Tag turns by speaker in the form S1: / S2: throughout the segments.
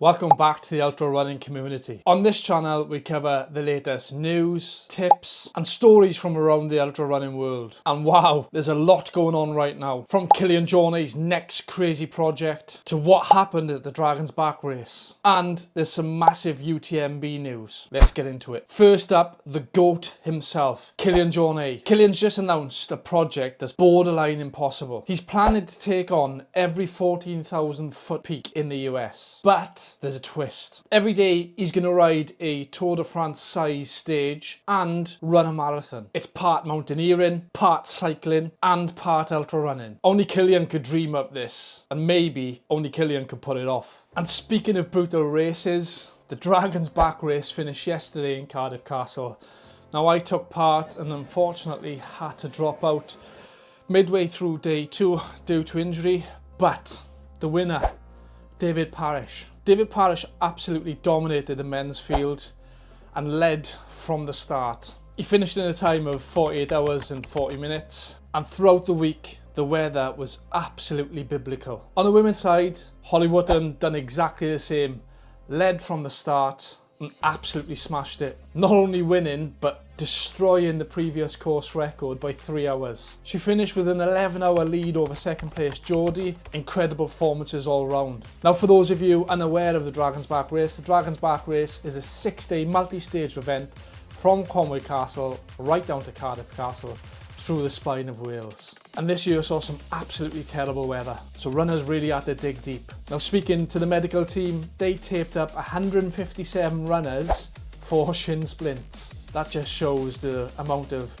S1: Welcome back to the ultra running community. On this channel we cover the latest news, tips and stories from around the ultra running world. And wow, there's a lot going on right now. From Kilian Jornet's next crazy project to what happened at the Dragon's Back race. And there's some massive UTMB news. Let's get into it. First up, the GOAT himself, Kilian Jornet. Kilian's just announced a project that's borderline impossible. He's planning to take on every 14,000 foot peak in the US. But there's a twist. Every day he's going to ride a Tour de France size stage and run a marathon. It's part mountaineering, part cycling and part ultra running. Only Kilian could dream up this, and maybe only Kilian could put it off. And speaking of brutal races, the Dragon's Back race finished yesterday in Cardiff Castle. Now I took part and unfortunately had to drop out midway through day 2 due to injury, but the winner, David Parrish. David Parrish absolutely dominated the men's field and led from the start. He finished in a time of 48 hours and 40 minutes, and throughout the week the weather was absolutely biblical. On the women's side, Holly Wootton done exactly the same, led from the start and absolutely smashed it. Not only winning, but destroying the previous course record by 3 hours. She finished with an 11-hour lead over second place Geordie. Incredible performances all round. Now for those of you unaware of the Dragon's Back race, the Dragon's Back race is a 6-day multi-staged event from Conwy Castle right down to Cardiff Castle through the spine of Wales. And this year saw some absolutely terrible weather, so runners really had to dig deep. Now speaking to the medical team, they taped up 157 runners for shin splints. That just shows the amount of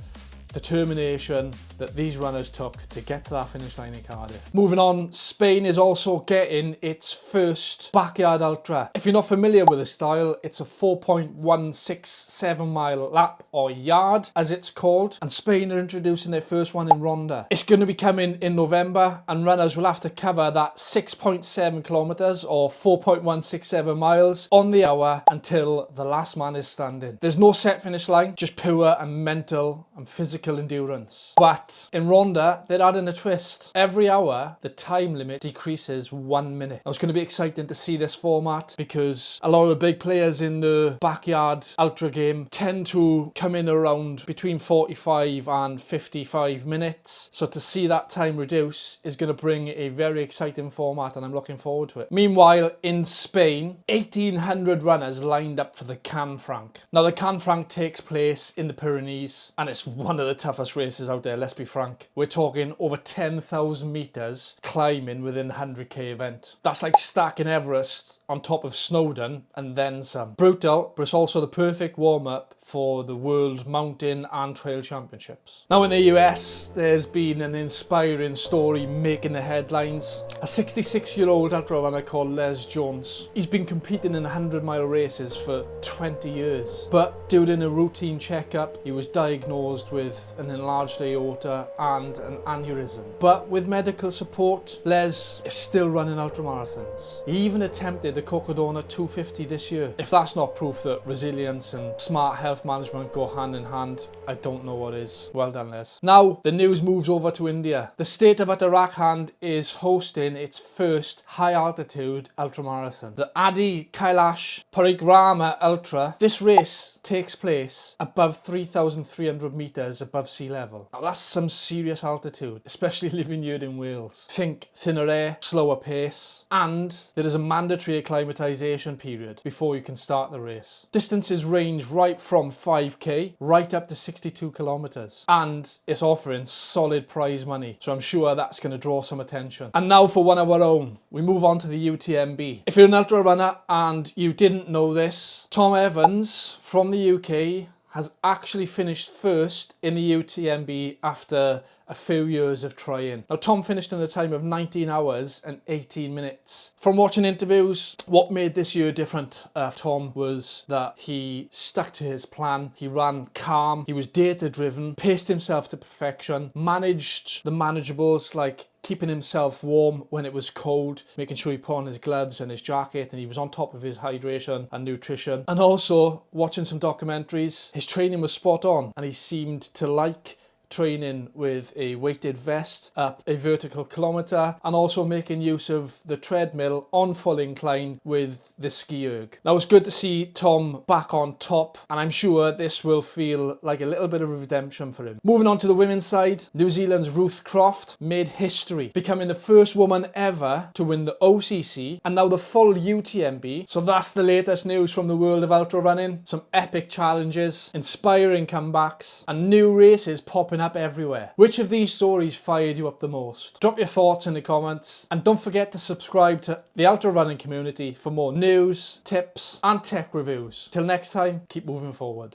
S1: determination that these runners took to get to that finish line in Cardiff. Moving on, Spain is also getting its first backyard ultra. If you're not familiar with the style, it's a 4.167 mile lap, or yard as it's called, and Spain are introducing their first one in Ronda. It's going to be coming in November, and runners will have to cover that 6.7 kilometers or 4.167 miles on the hour until the last man is standing. There's no set finish line, just pure and mental and physical endurance. But in Ronda, they're adding a twist. Every hour, the time limit decreases 1 minute. Now, it's going to be exciting to see this format because a lot of the big players in the backyard ultra game tend to come in around between 45 and 55 minutes. So to see that time reduce is going to bring a very exciting format, and I'm looking forward to it. Meanwhile, in Spain, 1,800 runners lined up for the Canfranc. Now, the Canfranc takes place in the Pyrenees, and it's one of the toughest races out there, let's be frank. We're talking over 10,000 meters climbing within the 100k event. That's like stacking Everest on top of Snowdon and then some. Brutal, but it's also the perfect warm-up for the World Mountain and Trail Championships. Now in the US, there's been an inspiring story making the headlines. A 66-year-old ultra runner called Les Jones. He's been competing in 100-mile races for 20 years. But during a routine checkup, he was diagnosed with an enlarged aorta and an aneurysm. But with medical support, Les is still running ultramarathons. He even attempted the Cocodona 250 this year. If that's not proof that resilience and smart health management go hand in hand, I don't know what is. Well done, Les. Now, the news moves over to India. The state of Uttarakhand is hosting its first high-altitude ultramarathon. The Adi Kailash Parikrama Ultra. This race takes place above 3,300 meters above sea level. Now, that's some serious altitude, especially living here in Wales. Think thinner air, slower pace, and there is a mandatory acclimatization period before you can start the race. Distances range right from 5k right up to 62 kilometers, and it's offering solid prize money, so I'm sure that's going to draw some attention. And now for one of our own, we move on to the UTMB. If you're an ultra runner and you didn't know this, Tom Evans from the UK has actually finished first in the UTMB after a few years of trying. Now, Tom finished in a time of 19 hours and 18 minutes. From watching interviews, what made this year different for Tom was that he stuck to his plan. He ran calm, he was data-driven, paced himself to perfection, managed the manageables like keeping himself warm when it was cold, making sure he put on his gloves and his jacket, and he was on top of his hydration and nutrition. And also, watching some documentaries, his training was spot on, and he seemed to like training with a weighted vest up a vertical kilometre, and also making use of the treadmill on full incline with the ski erg. Now it's good to see Tom back on top, and I'm sure this will feel like a little bit of redemption for him. Moving on to the women's side, New Zealand's Ruth Croft made history, becoming the first woman ever to win the OCC and now the full UTMB. So that's the latest news from the world of ultra running. Some epic challenges, inspiring comebacks, and new races popping up everywhere. Which of these stories fired you up the most? Drop your thoughts in the comments, and don't forget to subscribe to the ultra running community for more news, tips and tech reviews. Till next time, keep moving forward.